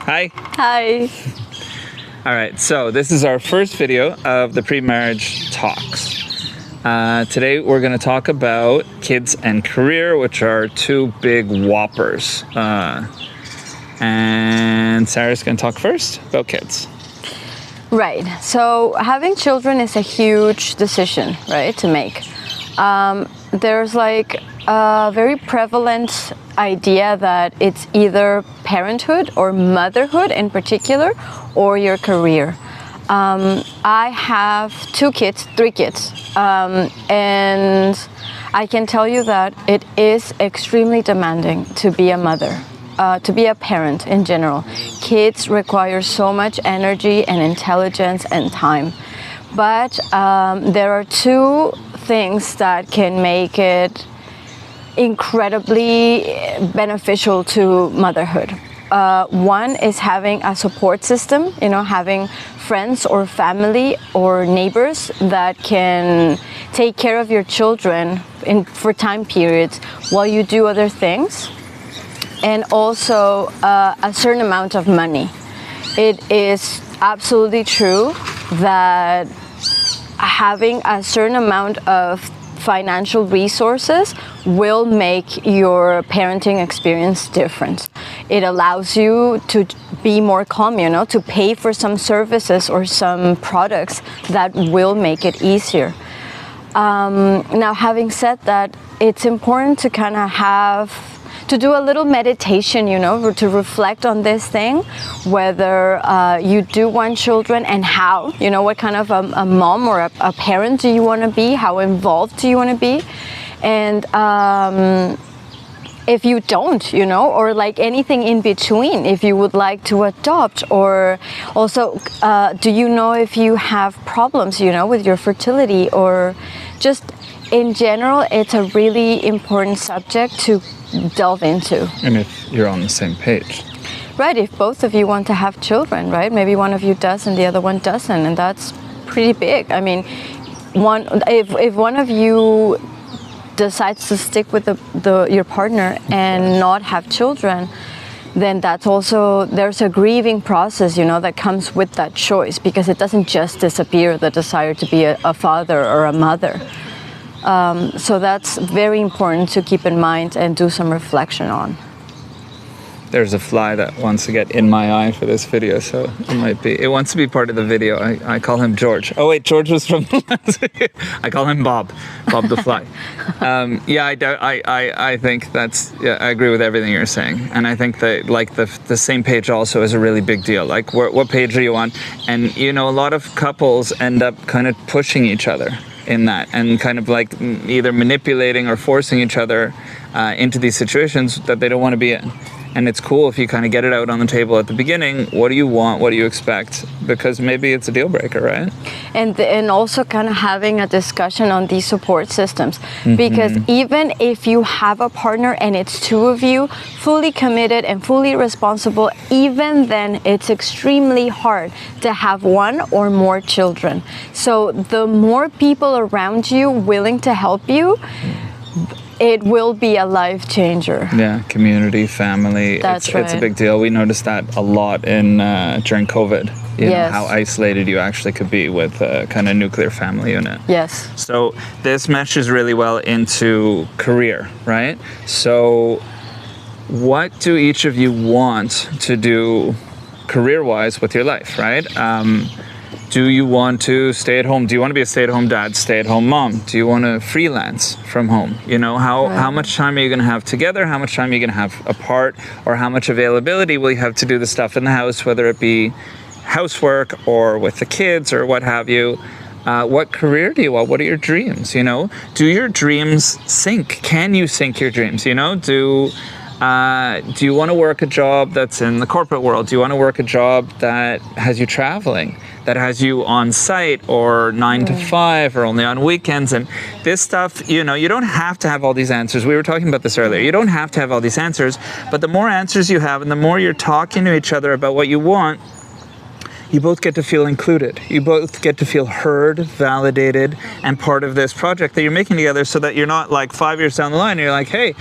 Hi. Hi. All right, so this is our first video of the pre-marriage talks. Today we're going to talk about kids and career, which are two big whoppers. And Sarah's going to talk first about kids. Right. So having children is a huge decision, right, to make. There's like a very prevalent idea that it's either parenthood or motherhood in particular, or your career. I have three kids, and I can tell you that it is extremely demanding to be a mother. To be a parent in general. Kids require so much energy and intelligence and time. But there are two things that can make it incredibly beneficial to motherhood. One is having a support system, having friends or family or neighbors that can take care of your children for time periods while you do other things. And also a certain amount of money. It is absolutely true that having a certain amount of financial resources will make your parenting experience different. It allows you to be more calm, to pay for some services or some products that will make it easier. Now, having said that, it's important to kind of to do a little meditation, to reflect on this thing, whether you do want children and how, what kind of a mom or a parent do you want to be, how involved do you want to be, and if you don't, or like anything in between, if you would like to adopt, or also, do you know if you have problems, with your fertility, or just in general, it's a really important subject to delve into. And if you're on the same page. Right, if both of you want to have children, right? Maybe one of you does and the other one doesn't, and that's pretty big. I mean, if one of you decides to stick with your partner and not have children, then that's also, there's a grieving process, that comes with that choice, because it doesn't just disappear, the desire to be a father or a mother. So that's very important to keep in mind and do some reflection on. There's a fly that wants to get in my eye for this video, so it wants to be part of the video. I call him George. Oh wait, George was from the last video. I call him Bob the fly. I think I agree with everything you're saying. And I think that like the same page also is a really big deal. Like what page are you on? And a lot of couples end up kind of pushing each other in that, and kind of like either manipulating or forcing each other into these situations that they don't want to be in. And it's cool if you kind of get it out on the table at the beginning. What do you want? What do you expect? Because maybe it's a deal breaker, right? And also kind of having a discussion on these support systems. Mm-hmm. Because even if you have a partner and it's two of you, fully committed and fully responsible, even then it's extremely hard to have one or more children. So the more people around you willing to help you, it will be a life changer. Yeah, community, family. It's a big deal. We noticed that a lot in during COVID. You know, how isolated you actually could be with a kind of nuclear family unit. Yes. So this meshes really well into career, right? So what do each of you want to do career-wise with your life, right? Do you want to stay at home? Do you want to be a stay-at-home dad, stay-at-home mom? Do you want to freelance from home? How much time are you going to have together? How much time are you going to have apart? Or how much availability will you have to do the stuff in the house, whether it be housework or with the kids or what have you? What career do you want? What are your dreams? Do your dreams sync? Can you sync your dreams? Do you want to work a job that's in the corporate world? Do you want to work a job that has you traveling, that has you on site or 9 to 5 or only on weekends? And this stuff, you don't have to have all these answers. We were talking about this earlier. You don't have to have all these answers, but the more answers you have and the more you're talking to each other about what you want, you both get to feel included. You both get to feel heard, validated, and part of this project that you're making together, so that you're not like 5 years down the line and you're like, hey,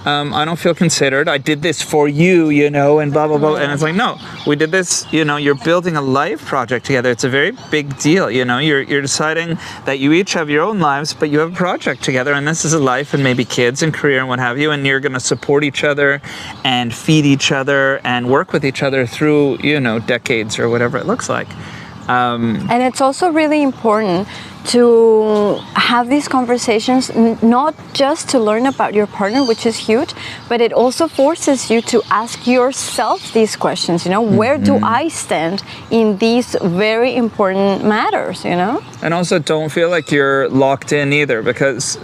I don't feel considered. I did this for you, and blah, blah, blah. And it's like, no, we did this, you're building a life project together. It's a very big deal, You're deciding that you each have your own lives, but you have a project together, and this is a life and maybe kids and career and what have you, and you're going to support each other and feed each other and work with each other through, decades or whatever it looks like. And it's also really important to have these conversations, not just to learn about your partner, which is huge, but it also forces you to ask yourself these questions, where do I stand in these very important matters, And also don't feel like you're locked in either, because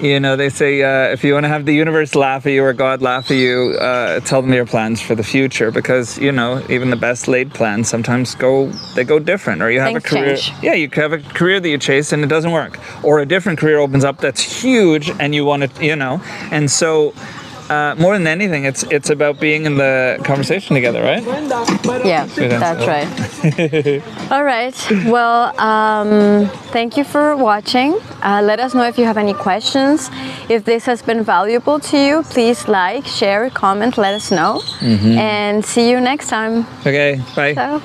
they say if you want to have the universe laugh at you or God laugh at you, tell them your plans for the future, because even the best laid plans sometimes go different, or you have Things a career. change. Yeah, you have a career that you chase and it doesn't work, or a different career opens up that's huge and you want to, and so. More than anything, it's about being in the conversation together, right? Yeah, that's right. All right. Well, thank you for watching. Let us know if you have any questions. If this has been valuable to you, please like, share, comment, let us know. And see you next time. Okay, bye. So.